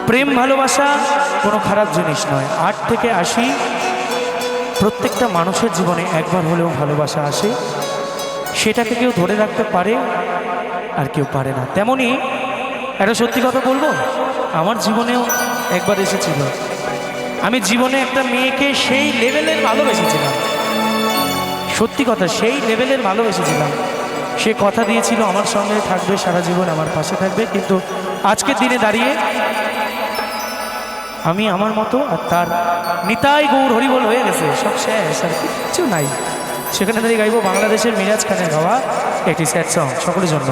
প্রেম ভালোবাসা কোনো খারাপ জিনিস নয়। 8 থেকে 80 প্রত্যেকটা মানুষের জীবনে একবার হলেও ভালোবাসা আসে, সেটাকে কেউ ধরে রাখতে পারে আর কেউ পারে না। তেমনি একটা সত্যি কথা বলবো, আমার জীবনেও একবার এসেছিল। আমি জীবনে একটা মেয়েকে সেই লেভেলের ভালোবেসেছিলাম, সত্যি কথা সেই লেভেলের ভালোবেসেছিলাম। সে কথা দিয়েছিল আমার সঙ্গে থাকবে সারা জীবন, আমার পাশে থাকবে, কিন্তু আজকের দিনে দাঁড়িয়ে আমি আমার মতো আর তার নিতাই গৌর হরিবল হয়ে গেছে, সব শেষ, আর কিচ্ছু নাই। সেখানে দাঁড়িয়ে গাইবো বাংলাদেশের মিরাজ খানের গাওয়া একটি স্যাড সং সকলের জন্য।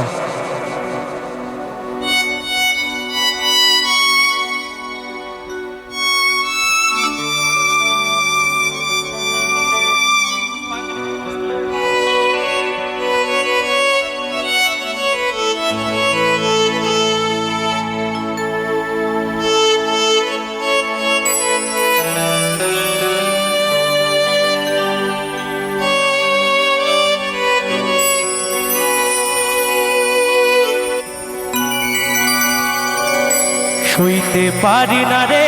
সইতে পারি না রে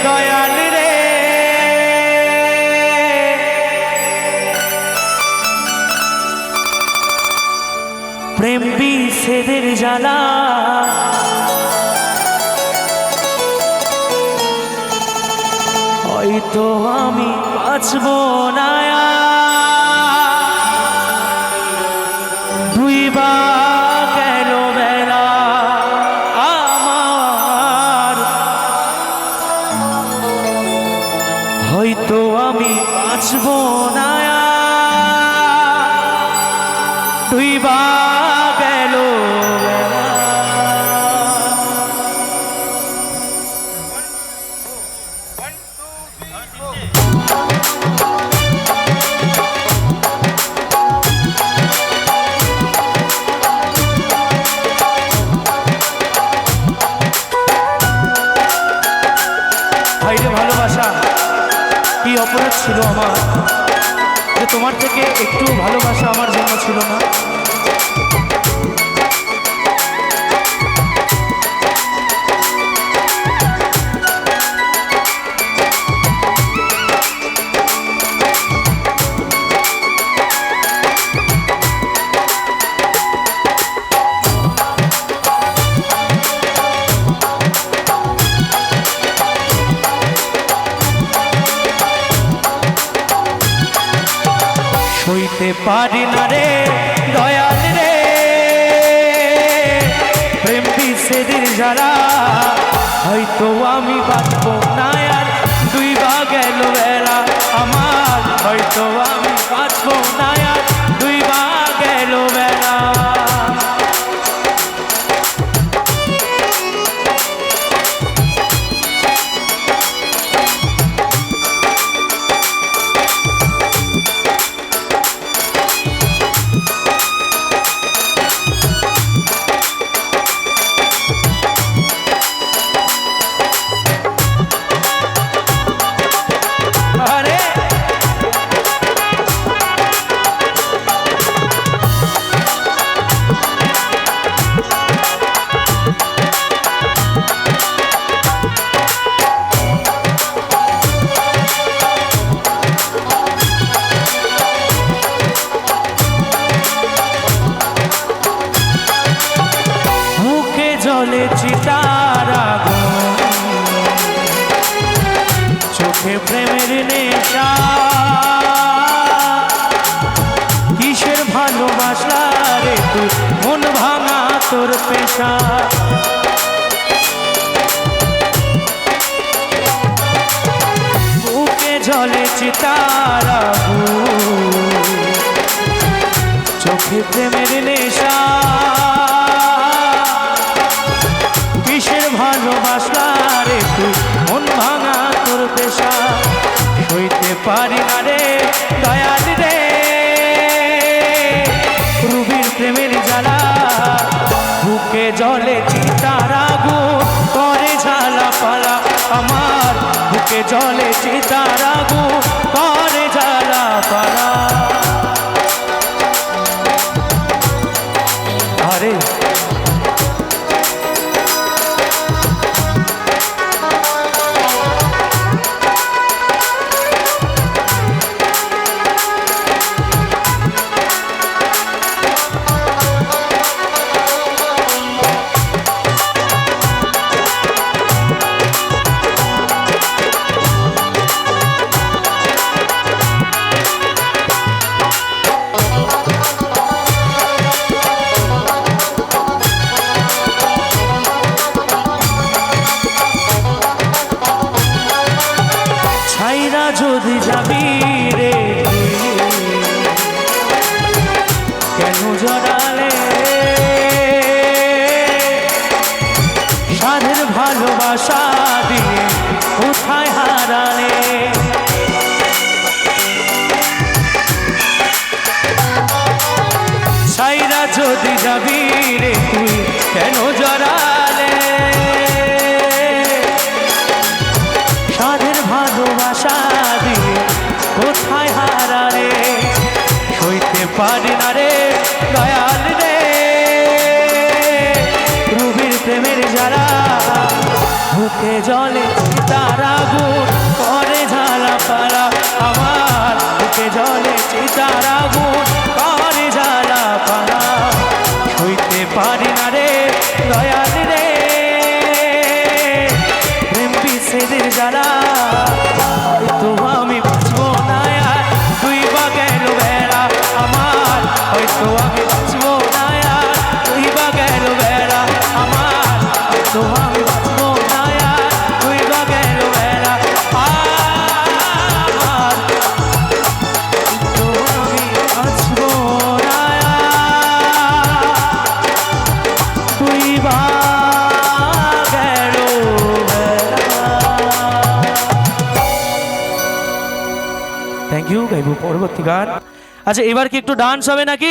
দয়াল রে, প্রেম বিষেদের জ্বালা, হয়তো আমি বাঁচব না দুইবা গেল বেলা আমার, হয়তো আমি বাঁচব না দুইবা গেল বেলা। ভাইরে ভালোবাসা, কি অপরাধ ছিল আমার যে তোমার থেকে একটু ভালোবাসা আমার জন্য ছিল না। সইতে পারি না রে দয়াল রে, প্রেম বিষেদের জ্বালা, হয়তো আমি বাঁচব না আর দুইবা গেল বেলা আমার, হয়তো আমি বাঁচব না আর দুইবা গেল বেলা। জলে চিতার আগুন, চোখে প্রেমের নেশা, কিসের ভালোবাসা রে তুই মন ভাঙা তোর পেশা। বুকে জলে চিতার আগুন, চোখে প্রেমের নেশা, কিসের ভালোবাসা রে তুই মন ভাঙা তোর পেশা। সইতে পারি না রে দয়াল রে, রুবির প্রেমের জ্বালা, বুকে জলে চিতার আগুন করে ঝালা পালা আমার, বুকে জলে চিতার আগুন করে ঝালা পালা। আরে সাধের ভালোবাসা দিয়ে কোথায় হারালে। সাইরা যদি যাবি রে তুই কেন জড়ালে, সাধের ভালোবাসা দিয়ে কোথায় হারালে। সইতে পারি না রে দয়াল রে রুবির প্রেমের যারা, বুকে জলে চিতার আগুন করে ঝালা পালা আমার, বুকে জলে চিতার আগুন করে ঝালা পালা। সইতে পারি না রে দয়াল রে প্রেম বিষেদের যারা, হয়তো আমি বুঝবো না আর তুই বা গেল বেড়া আমার, হয়তো আমি বুঝবো না আর তুই বা গেল বেড়া আমার, হয়তো আমি বুঝবো না আর তুই বা গেল বেড়া আমার, তো আমি বুঝবো না আর তুই বা গেল বেড়া। Thank you. গাইব পরবর্তী গান। আচ্ছা এবার কি একটু ডান্স হবে নাকি?